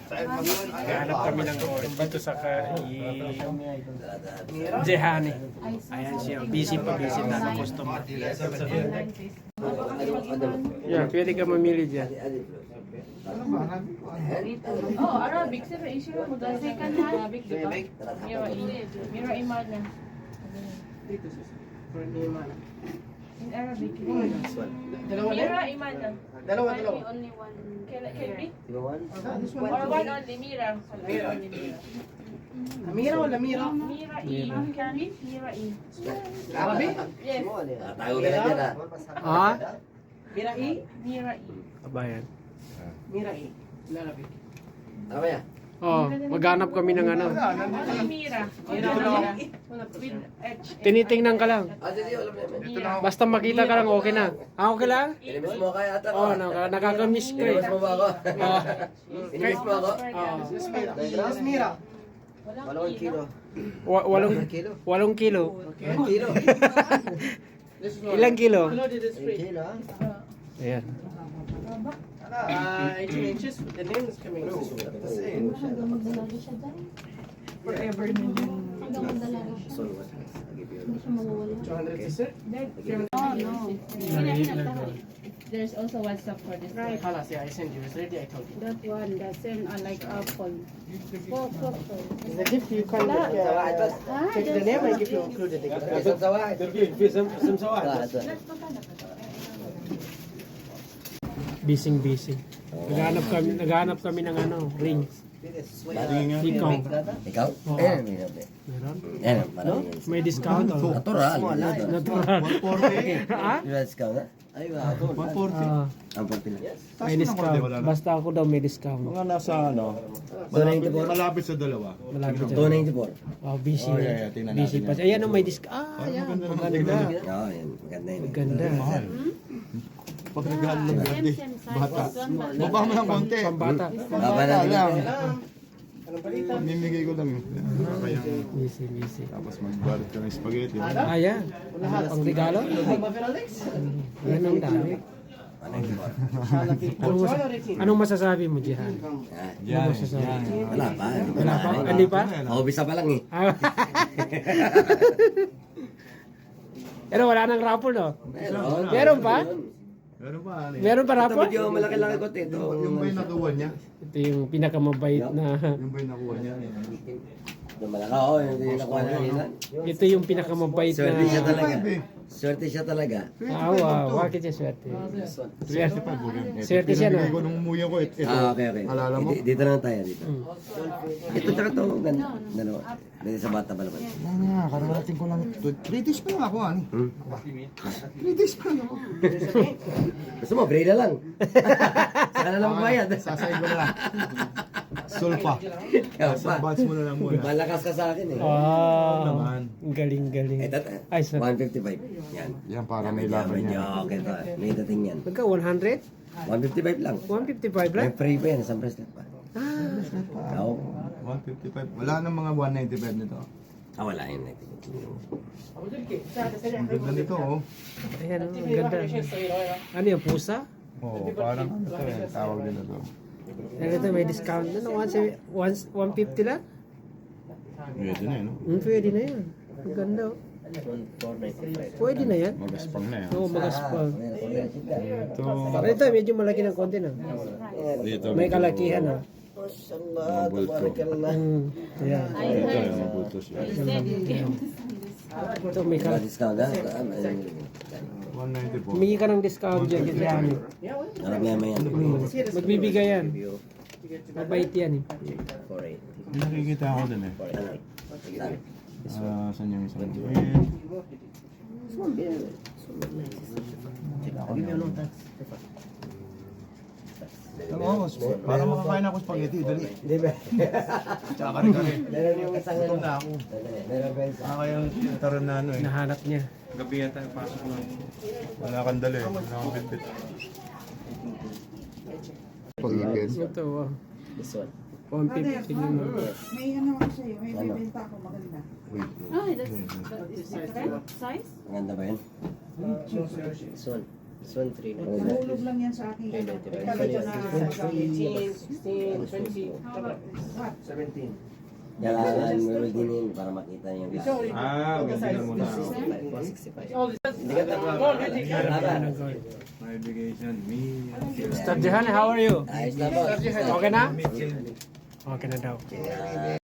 Hanap kami ng bato sa Jehani. Ayan siya. Busy na ng customer. Yan, pwede ka mamili dyan. Oh, Arabic. Sir, issue mo. Second hand. Arabic, di ba? Mira iman na. Dito sa Iman. In Arabic. Dalawa Mira iman na. Dalawa. Only one. Can be? This Or one. one only. Mira. Mira. Amira wala Mira? Mira I. Can be? Mira I. Arabi? Yes. Tago ka na dyan Ah? Mira I? Mira I. Kabayan. Mira I. Arabi. Tama yan. Oh, maghanap kami ng ano. Only Mira. Mira. With H. Tinitingnan ka lang. Hindi, alam namin. Mira. Basta makita ka lang, okay na. Ah, okay lang? Inimis mo kaya ata. Oh, nakakamiss ko eh. Inimis mo ba ako? Oh, Inimis mo ako? This Mira. This Mira. Walong kilo. walong kilo. Kilo. Ilang kilo? Loaded is free. Kilo ha? Ayan. 18 inches. The name is coming. The same. Forever na yun. So, I'll give you. 200 is it? Oh, no. There's also WhatsApp for this. Right. Halas, yeah, I send you. It's ready, I told you. That one, the same like apple. Four. It's the gift you can check the name, I give you included the gift. Isang sawa. Busy. Naghanap kami ng ano, ring. Ikaw. Ikaw? Oo. Meron. Meron? Parang May discount oh. natural. Natural. Ah? Yung discount na? Ay, ba? 140. Ah, Ang porti na. may discount. Basta ako daw may discount. Mga nasa ano, 294. malapit sa dalawa. Malapit dyan. 294. Oh, busy. Oh, yeah, tingnan Busy natin pa yan. siya. Ayan oh, may discount. Ah, ayan. Maganda naman Maganda. Oo, yan. Maganda yun. Maganda. Mahal. Pag regalo ng birthday, bata. Baba mo ng konti. Pambata. Baba na lang. Anong balita? Mimigay ko lang. Kaya, Busy. tapos magbalat ka ng spaghetti. Ayan. Pang regalo. Maveralex? Ayan ang dami. Anong masasabi mo, Jihan? Yan, Wala pa. Wala pa? Hindi pa? Maubisa pa lang eh. Ah. Pero wala nang raffle, no? Meron pa? Meron pa, ano eh. Meron pa Ito raffle? medyo malaki-laki ko ito. Yung ba yung nakuha niya? Ito yung pinakamabait na... Yung ba yung nakuha niya? Yung malaki, oo. Yung nakuha na yun. Ito yung pinakamabait na... Swerte siya talaga. 25 eh. Swerte siya talaga. Ah, wow. Bakit siya swerte? 25 po rin. Swerte siya, no? Pinamigay ko nung umuwi ako. Ito. Okay. Alala mo? Dito na tayo, dito. Mm. Ito tsaka ito, dalawa. Dito sa bata pa naman. Kararating ko lang. 3 days pa lang ako, ano? 3 days pa lang ako. Gusto mo, Breda lang. Saka na lang magbayad. Sasayin ko na lang. Sulpa. Kaya pa. Advance mo na lang muna. Malakas ka sa akin eh. Ah, naman. galing. Ito, Ay, sir. 155. Yan. Yan, para may laban Medyo niya. okay pa. May dating yan. Magka 100? 155 lang. 155 lang? May free pa yan, isang bracelet pa. Ah, Oo. 155. Wala nang mga 195 nito. Wala yun. Ang ganda nito, oh. ayan, oh, ang ganda. Ano yung pusa? Oo, parang ano to eh. Tawag nila to. Ito may discount na, no? 150 lang? Pwede na eh, no? Pwede na yan. Ang ganda, oh. Pwede na yan. Magaspang na yan. Oo, magaspang. Ito, Ito, medyo malaki ng konti na. dito. May kalakihan, ah. Mashallah, bulto. tabarakallah. Ayan. Ito, yung bultos yan. Ito, may Wala kalakihan. discount ha? 190 po. Humingi ka ng discount dyan, yan. Problema yan. Magbibigay yan. Mabait yan, eh. 480. May nakikita ako dun eh. Saan yung isang Oo, para makakain ako spaghetti, dali. Di ba? Tsaka kare-kare. Meron yung isang Gutom na ako. Meron ba isa? Kaya yung tinataran na ano eh. Nahanap niya. Gabi yata yung pasok na. Wala kang dali. Wala kang bitbit. Pag-weekend. Ito, oh. This one. 150 naman. May ano ako sa'yo, may bibenta ako maganda. Oh, that's correct size? Maganda ba yun? This one. This one 3. Nahulog lang yan sa aking ano. Kala ko na 16, 20, 17. Kailangan mo din para makita niyo. original muna. 165. Hindi ka tama. Navigation, me. Mr. Jehan, how are you? Ayos na po. Okay na? Okay na daw.